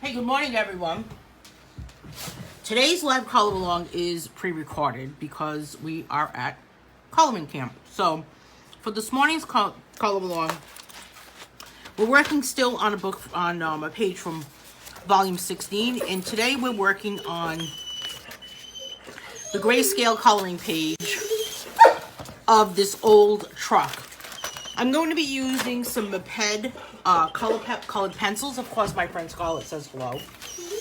Hey, good morning, everyone. Today's live color along is pre-recorded because we are at coloring camp. So, for this morning's color along, we're working still on a book on a page from volume 16, and today we're working on the grayscale coloring page of this old truck. I'm going to be using some Moped colored pencils. Of course, my friend Scarlett says hello.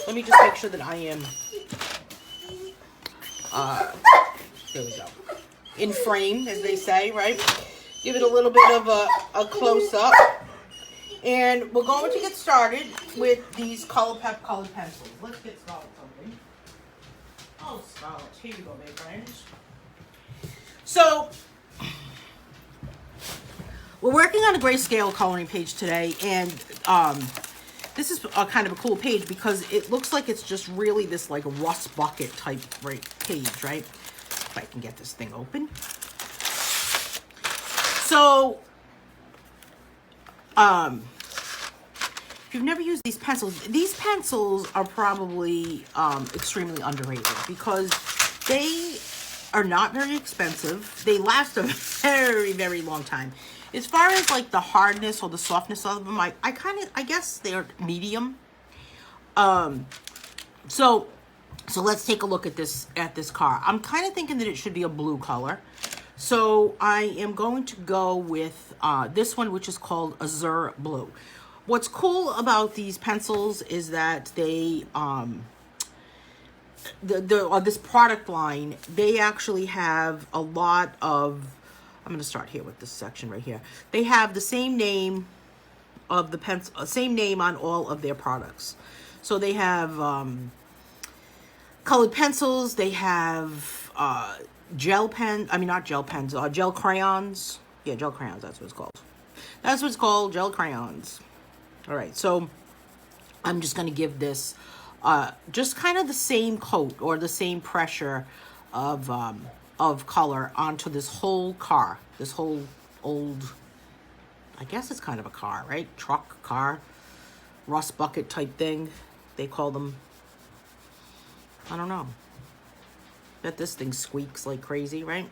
Let me just make sure that I am, there we go, in frame, as they say, right? Give it a little bit of a close-up. And we're going to get started with these colored pencils. Let's get Scarlett something. Oh, Scarlett, here you go, my friend. So, we're working on a grayscale coloring page today, and this is a kind of a cool page because it looks like it's just really this like rust bucket type page, right? If I can get this thing open. So, if you've never used these pencils are probably extremely underrated because they are not very expensive. They last a very, very long time. As far as like the hardness or the softness of them, I guess they're medium. So let's take a look at this car. I'm kind of thinking that it should be a blue color. So I am going to go with this one, which is called Azure Blue. What's cool about these pencils is that they this product line, they actually have a lot of, I'm going to start here with this section right here. They have the same name of the pencil, same name on all of their products. So they have colored pencils. They have gel crayons. Yeah, gel crayons. That's what it's called. That's what it's called, gel crayons. All right, so I'm just going to give this just kind of the same coat or the same pressure of color onto this whole car, this whole old, I guess it's kind of a car, right? Truck, car, rust bucket type thing. They call them, I don't know. Bet this thing squeaks like crazy, right?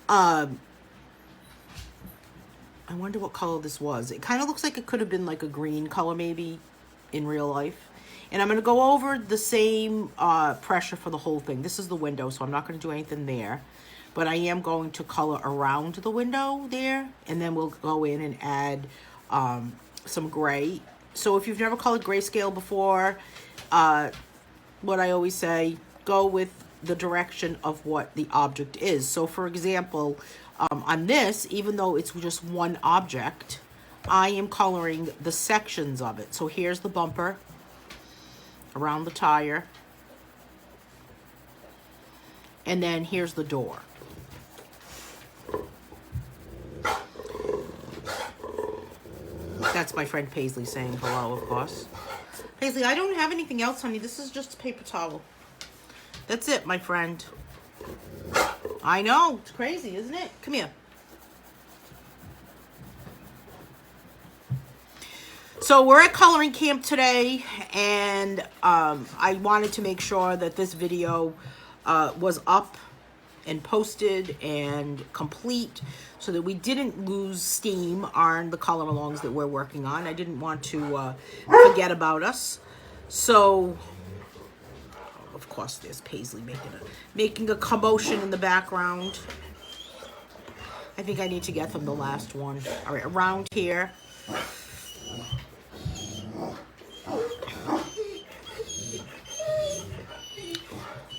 I wonder what color this was. It kind of looks like it could have been like a green color maybe in real life. And I'm going to go over the same pressure for the whole thing. This is the window, so I'm not going to do anything there. But I am going to color around the window there. And then we'll go in and add some gray. So if you've never colored grayscale before, what I always say, go with the direction of what the object is. So for example, on this, even though it's just one object, I am coloring the sections of it. So here's the bumper around the tire, and then here's the door. That's my friend Paisley saying hello, of course. Paisley, I don't have anything else, honey. This is just a paper towel. That's it, my friend. I know, it's crazy, isn't it? Come here. So we're at coloring camp today, and I wanted to make sure that this video was up and posted and complete so that we didn't lose steam on the color alongs that we're working on. I didn't want to forget about us. So, of course, there's Paisley making a commotion in the background. I think I need to get them the last one. All right, around here.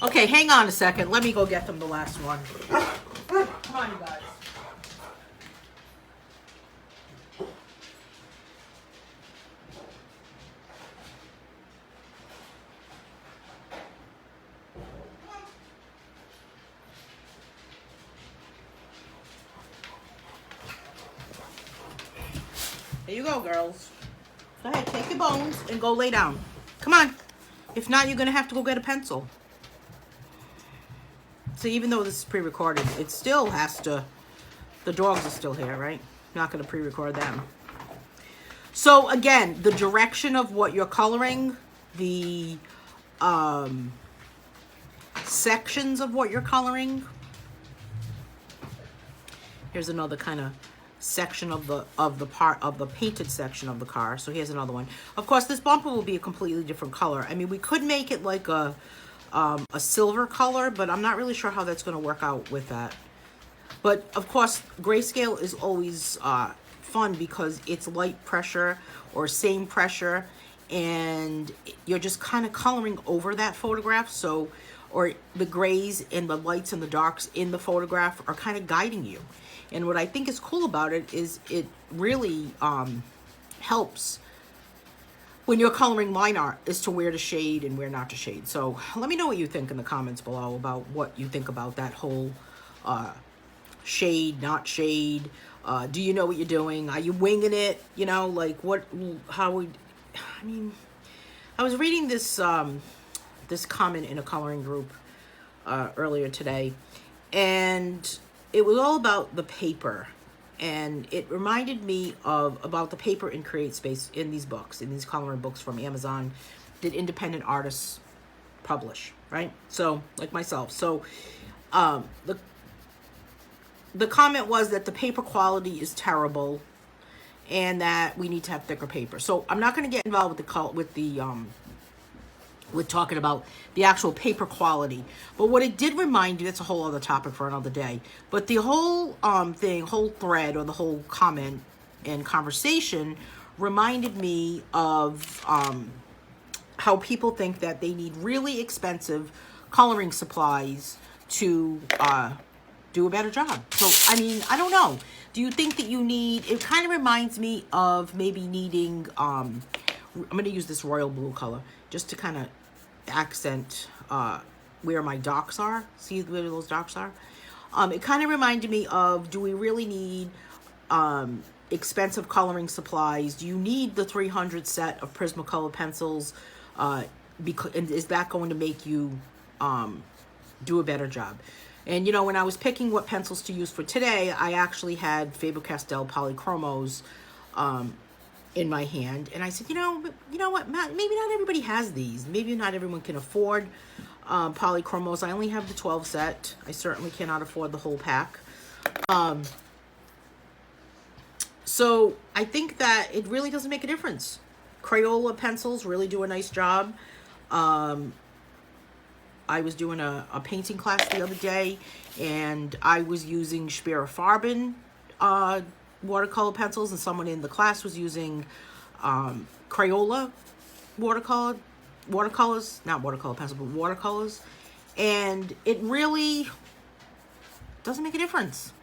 Okay, hang on a second. Let me go get them the last one. Come on, you guys. There you go, girls. Go ahead, take your bones and go lay down. Come on. If not, you're going to have to go get a pencil. So even though this is pre-recorded, it still has to, the dogs are still here, right? Not going to pre-record them. So again, the direction of what you're coloring, the sections of what you're coloring. Here's another kind of section of the part of the painted section of the car. So here's another one. Of course, this bumper will be a completely different color. I mean, we could make it like a silver color, but I'm not really sure how that's going to work out with that. But of course, grayscale is always fun because it's light pressure or same pressure, and you're just kind of coloring over that photograph. So, or the grays and the lights and the darks in the photograph are kind of guiding you. And what I think is cool about it is it really helps when you're coloring line art as to where to shade and where not to shade. So let me know what you think in the comments below about what you think about that whole shade, not shade. Do you know what you're doing? Are you winging it? You know, like how would, I mean, I was reading this, this comment in a coloring group earlier today, and it was all about the paper, and it reminded me of about the paper in Create Space in these books, in these coloring books from Amazon that independent artists publish, right? So like myself. So the comment was that the paper quality is terrible and that we need to have thicker paper. So I'm not going to get involved with talking about the actual paper quality. But what it did remind you, that's a whole other topic for another day. But the whole whole thread, or the whole comment and conversation reminded me of how people think that they need really expensive coloring supplies to do a better job. So, I mean, I don't know. Do you think that you need, it kind of reminds me of maybe needing, I'm going to use this royal blue color just to kind of accent where my dots are. See where those dots are? It kind of reminded me of, do we really need expensive coloring supplies? Do you need the 300 set of Prismacolor pencils? Because, and is that going to make you do a better job? And, you know, when I was picking what pencils to use for today, I actually had Faber-Castell Polychromos in my hand. And I said, you know what, Matt, maybe not everybody has these. Maybe not everyone can afford Polychromos. I only have the 12 set. I certainly cannot afford the whole pack. So I think that it really doesn't make a difference. Crayola pencils really do a nice job. I was doing a painting class the other day, and I was using Farben watercolor pencils, and someone in the class was using Crayola watercolors, not watercolor pencils, but watercolors, and it really doesn't make a difference.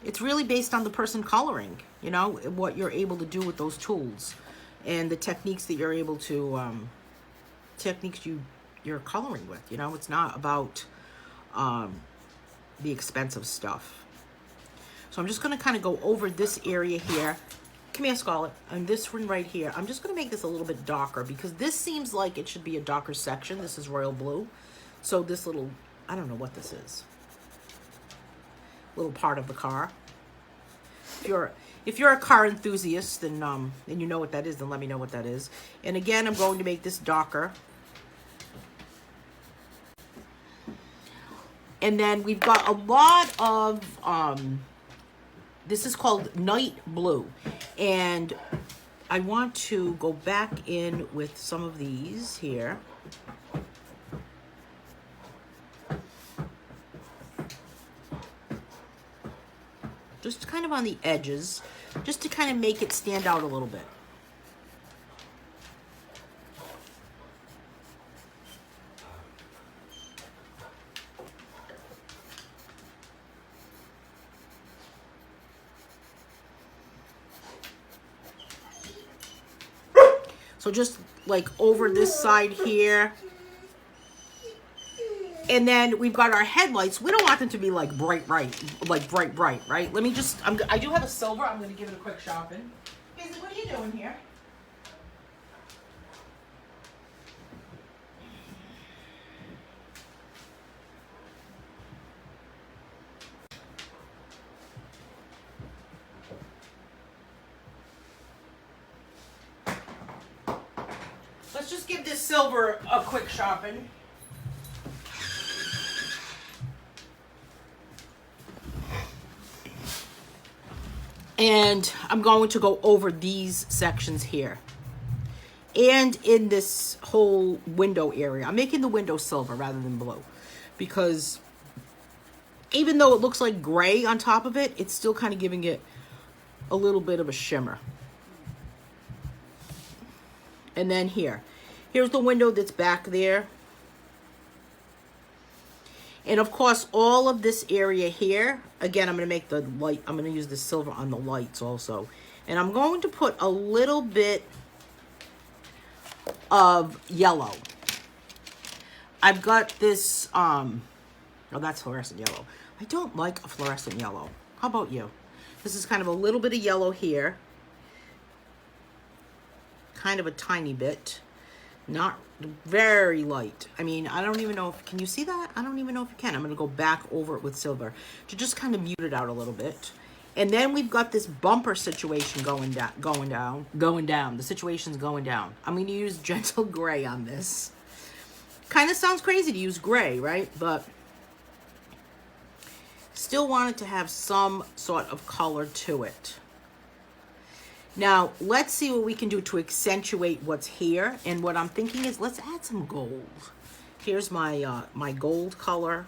It's really based on the person coloring, you know, what you're able to do with those tools and the techniques that you're able to, you're coloring with. You know, it's not about the expensive stuff. So I'm just going to kind of go over this area here. Come here, Scarlett. And this one right here, I'm just going to make this a little bit darker because this seems like it should be a darker section. This is royal blue. So this little, I don't know what this is. Little part of the car. If you're a car enthusiast, then you know what that is, then let me know what that is. And again, I'm going to make this darker. And then we've got a lot of, this is called night blue. And I want to go back in with some of these here. Just kind of on the edges, just to kind of make it stand out a little bit. So just like over this side here. And then we've got our headlights. We don't want them to be like bright, right? Let me just, I do have a silver. I'm going to give it a quick sharpen. Izzy, what are you doing here? Let's just give this silver a quick sharpen. And I'm going to go over these sections here. And in this whole window area. I'm making the window silver rather than blue. Because even though it looks like gray on top of it, it's still kind of giving it a little bit of a shimmer. And then here's the window that's back there. And of course, all of this area here, again, I'm going to make the light, I'm going to use the silver on the lights also. And I'm going to put a little bit of yellow. I've got this, oh, that's fluorescent yellow. I don't like a fluorescent yellow. How about you? This is kind of a little bit of yellow here. Kind of a tiny bit. Not very light. I mean, I don't even know if, can you see that? I don't even know if you can. I'm going to go back over it with silver to just kind of mute it out a little bit. And then we've got this bumper situation going down. The situation's going down. I'm going to use gentle gray on this. Kind of sounds crazy to use gray, right? But still want it to have some sort of color to it. Now, let's see what we can do to accentuate what's here. And what I'm thinking is, let's add some gold. Here's my my gold color.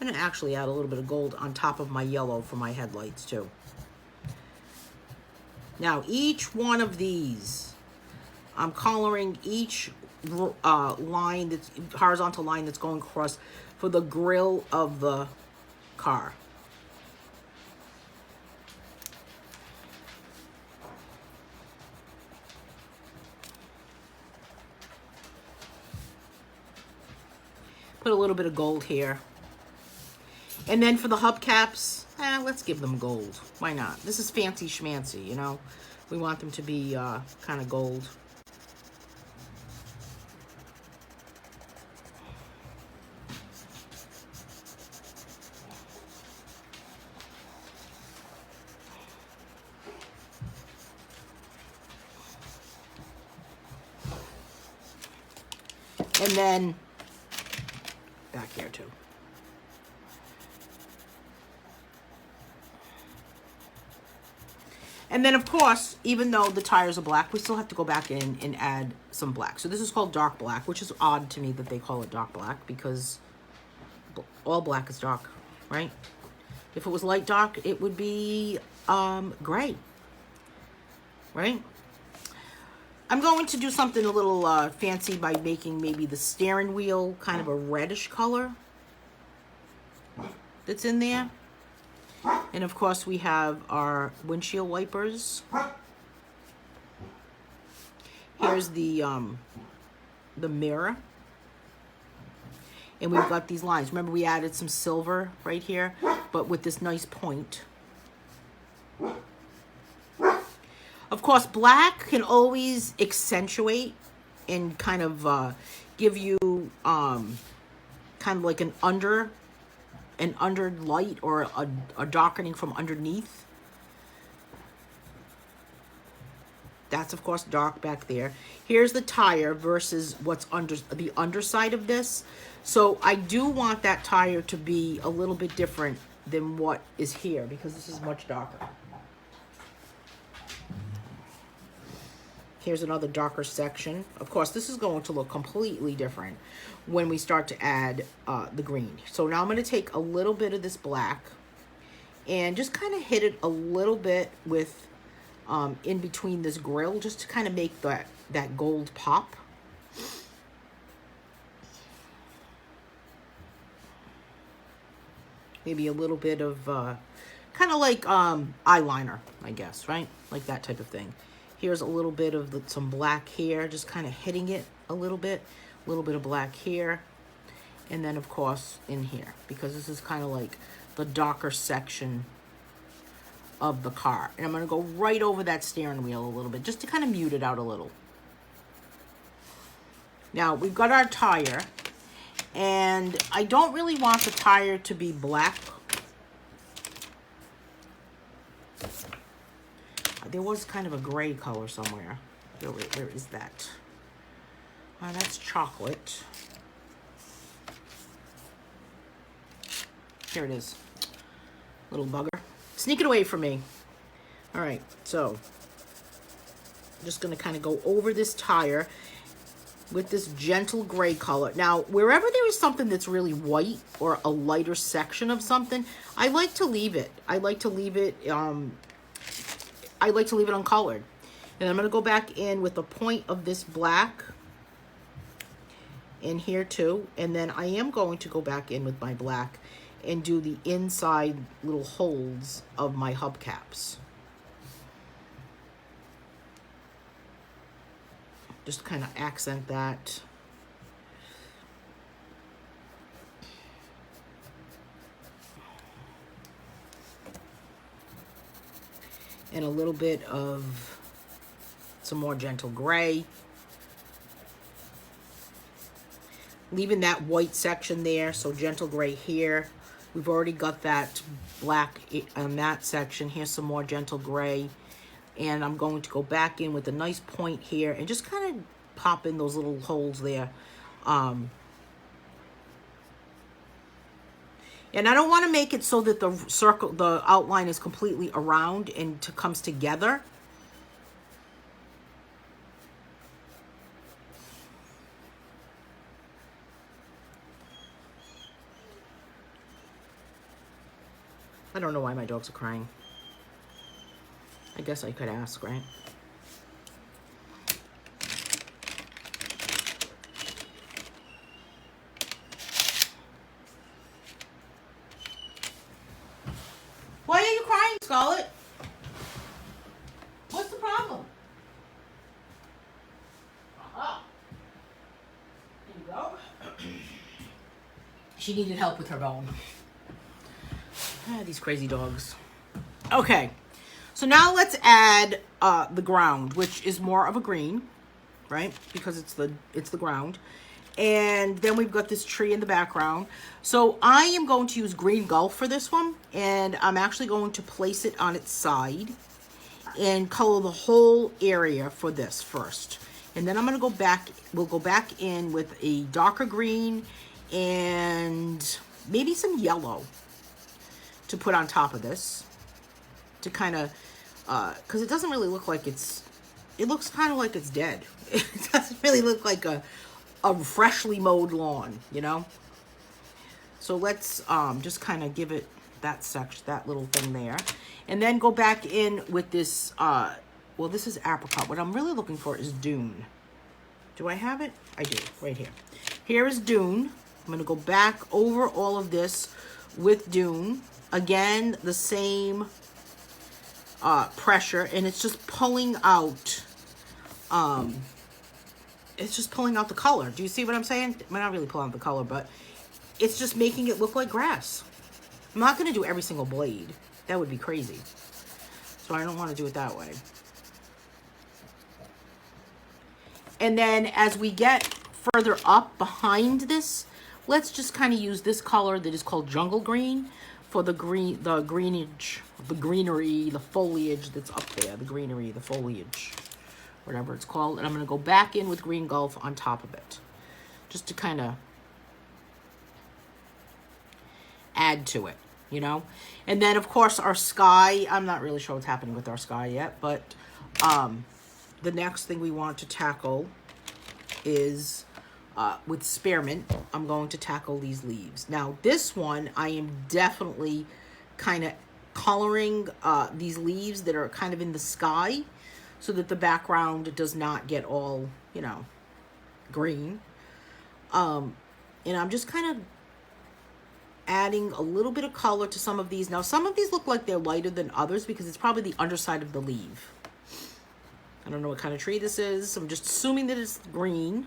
I'm going to actually add a little bit of gold on top of my yellow for my headlights, too. Now, each one of these, I'm coloring each line, that's horizontal line that's going across for the grille of the car. Put a little bit of gold here. And then for the hubcaps, let's give them gold. Why not? This is fancy schmancy, you know. We want them to be kind of gold. And then back here too. And then, of course, even though the tires are black, we still have to go back in and add some black. So this is called dark black, which is odd to me that they call it dark black because all black is dark, right? If it was light dark, it would be gray, right? I'm going to do something a little fancy by making maybe the steering wheel kind of a reddish color that's in there. And of course we have our windshield wipers. Here's the mirror. And we've got these lines. Remember we added some silver right here, but with this nice point. Of course, black can always accentuate and kind of give you kind of like an under light or a darkening from underneath. That's of course dark back there. Here's the tire versus what's under the underside of this. So I do want that tire to be a little bit different than what is here because this is much darker. Here's another darker section. Of course, this is going to look completely different when we start to add the green. So now I'm going to take a little bit of this black and just kind of hit it a little bit with in between this grill just to kind of make that gold pop. Maybe a little bit of kind of like eyeliner, I guess, right? Like that type of thing. Here's a little bit of some black here, just kind of hitting it a little bit of black here. And then of course in here, because this is kind of like the darker section of the car. And I'm gonna go right over that steering wheel a little bit, just to kind of mute it out a little. Now we've got our tire, and I don't really want the tire to be black. There was kind of a gray color somewhere. Where is that? That's chocolate. Here it is. Little bugger. Sneak it away from me. All right, so I'm just going to kind of go over this tire with this gentle gray color. Now, wherever there is something that's really white or a lighter section of something, I like to leave it. I like to leave it uncolored. And I'm going to go back in with the point of this black in here too. And then I am going to go back in with my black and do the inside little holes of my hubcaps. Just kind of accent that. And a little bit of some more gentle gray. Leaving that white section there, so gentle gray here. We've already got that black on that section. Here's some more gentle gray. And I'm going to go back in with a nice point here and just kind of pop in those little holes there. And I don't want to make it so that the outline is completely around and comes together. I don't know why my dogs are crying. I guess I could ask, right? Why are you crying, Scarlett? What's the problem? Aha. There you go. She needed help with her bone. These crazy dogs. Okay. So now let's add the ground, which is more of a green, right? Because it's the ground. And then we've got this tree in the background. So I am going to use Green Gulf for this one. And I'm actually going to place it on its side and color the whole area for this first. And then I'm going to go back, we'll go back in with a darker green and maybe some yellow to put on top of this. To kind of, because it doesn't really look like it looks kind of like it's dead. It doesn't really look like a freshly mowed lawn, you know? So let's just kind of give it that section, that little thing there. And then go back in with this, well, this is apricot. What I'm really looking for is dune. Do I have it? I do, right here. Here is dune. I'm going to go back over all of this with dune. Again, the same pressure, and it's just pulling out it's just pulling out the color. Do you see what I'm saying? I'm not really pulling out the color, but it's just making it look like grass. I'm not going to do every single blade. That would be crazy. So I don't want to do it that way. And then as we get further up behind this, let's just kind of use this color that is called jungle green for the greenage, the greenery, the foliage that's up there, the greenery, the foliage, whatever it's called. And I'm going to go back in with Green Gulf on top of it, just to kind of add to it, you know? And then, of course, our sky, I'm not really sure what's happening with our sky yet, but the next thing we want to tackle is with spearmint, I'm going to tackle these leaves. Now, this one, I am definitely kind of coloring these leaves that are kind of in the sky so that the background does not get all, you know, green. And I'm just kind of adding a little bit of color to some of these. Now, some of these look like they're lighter than others because it's probably the underside of the leaf. I don't know what kind of tree this is. I'm just assuming that it's green.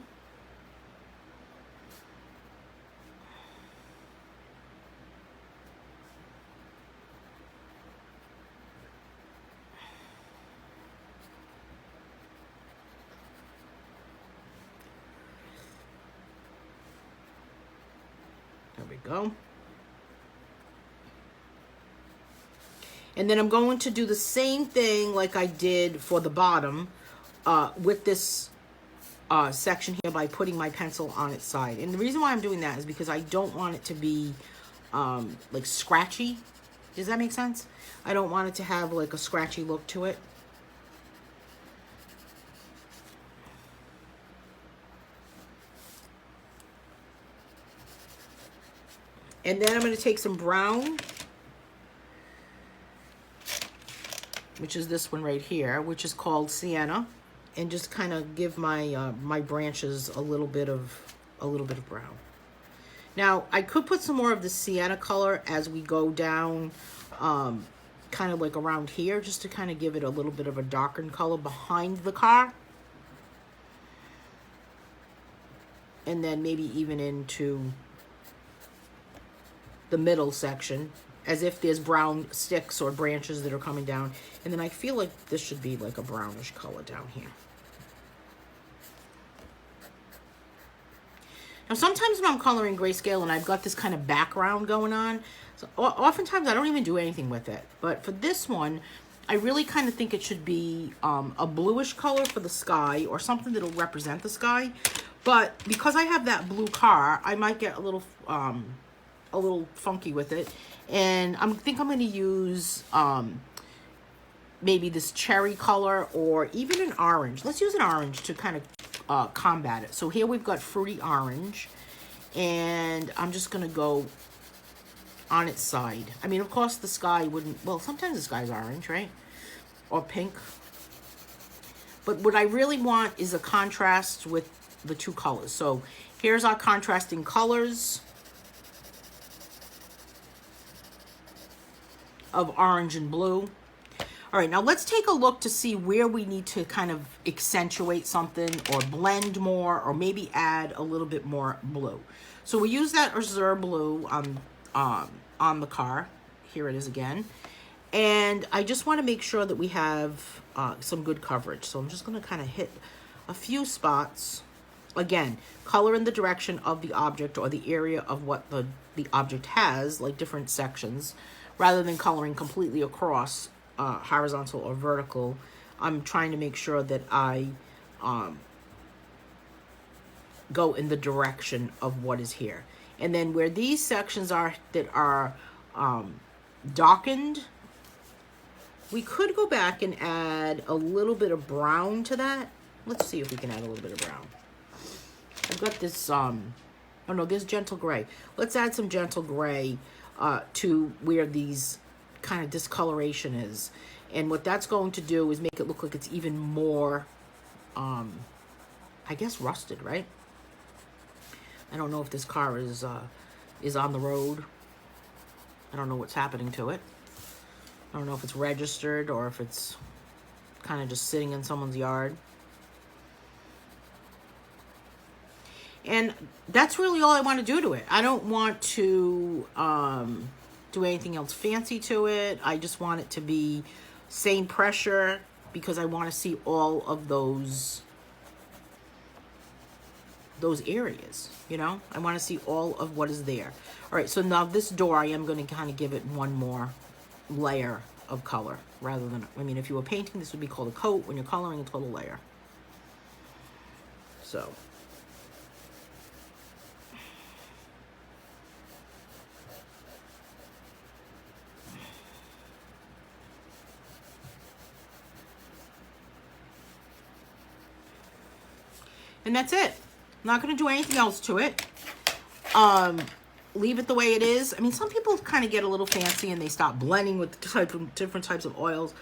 There we go. And then I'm going to do the same thing like I did for the bottom with this section here by putting my pencil on its side. And the reason why I'm doing that is because I don't want it to be like scratchy. Does that make sense? I don't want it to have like a scratchy look to it. And then I'm going to take some brown, which is this one right here, which is called Sienna, and just kind of give my my branches a little bit of brown. Now, I could put some more of the Sienna color as we go down, kind of like around here, just to kind of give it a little bit of a darkened color behind the car. And then maybe even into the middle section, as if there's brown sticks or branches that are coming down. And then I feel like this should be like a brownish color down here. Now, sometimes when I'm coloring Grayscale and I've got this kind of background going on, so oftentimes I don't even do anything with it. But for this one, I really kind of think it should be a bluish color for the sky, or something that'll represent the sky. But because I have that blue car, I might get a little funky with it. And I think I'm going to use maybe this cherry color, or even an orange. Let's use an orange to kind of combat it. So here we've got fruity orange, and I'm just going to go on its side. I mean, of course the sky wouldn't, well, sometimes the sky's orange, right? Or pink. But what I really want is a contrast with the two colors. So here's our contrasting colors of orange and blue. All right, now let's take a look to see where we need to kind of accentuate something, or blend more, or maybe add a little bit more blue. So we use that azure blue on the car. Here it is again. And I just want to make sure that we have some good coverage. So I'm just going to kind of hit a few spots. Again, color in the direction of the object, or the area of what the object has, like different sections, rather than coloring completely across, horizontal or vertical. I'm trying to make sure that I go in the direction of what is here. And then where these sections are that are darkened, we could go back and add a little bit of brown to that. Let's see if we can add a little bit of brown. I've got this, oh no, there's gentle gray. Let's add some gentle gray to where these kind of discoloration is. And what that's going to do is make it look like it's even more, I guess, rusted, right? I don't know if this car is on the road. I don't know what's happening to it. I don't know if it's registered or if it's kind of just sitting in someone's yard. And that's really all I want to do to it. I don't want to do anything else fancy to it. I just want it to be same pressure, because I want to see all of those areas, you know? I want to see all of what is there. All right, so now this door, I am going to kind of give it one more layer of color, rather than, I mean, if you were painting, this would be called a coat. When you're coloring, it's called a layer. So. And that's it. I'm not going to do anything else to it. Leave it the way it is. I mean, some people kind of get a little fancy and they start blending with different types of oils.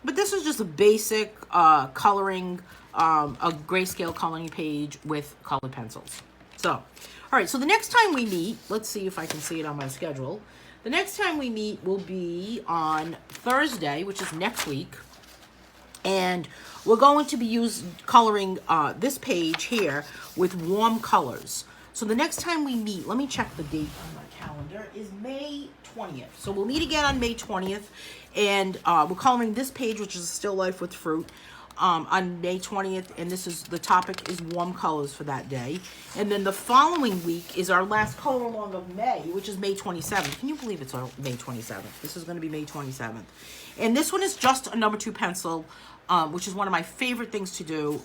But this is just a basic coloring, a Grayscale coloring page with colored pencils. So, all right. So the next time we meet, let's see if I can see it on my schedule. The next time we meet will be on Thursday, which is next week. And we're going to be coloring this page here with warm colors. So the next time we meet, let me check the date on my calendar, is May 20th. So we'll meet again on May 20th. And we're coloring this page, which is a still life with fruit. on May 20th, and this is, the topic is warm colors for that day. And then the following week is our last color along of May, which is May 27th. Can you believe it's our May 27th? This is going to be May 27th. And this one is just a number 2 pencil, which is one of my favorite things to do.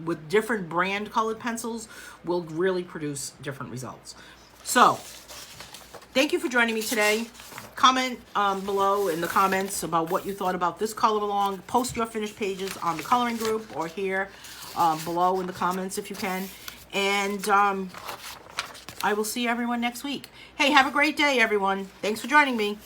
With different brand colored pencils will really produce different results. So, thank you for joining me today. Comment below in the comments about what you thought about this color along. Post your finished pages on the coloring group or here below in the comments if you can. And I will see everyone next week. Hey, have a great day, everyone. Thanks for joining me.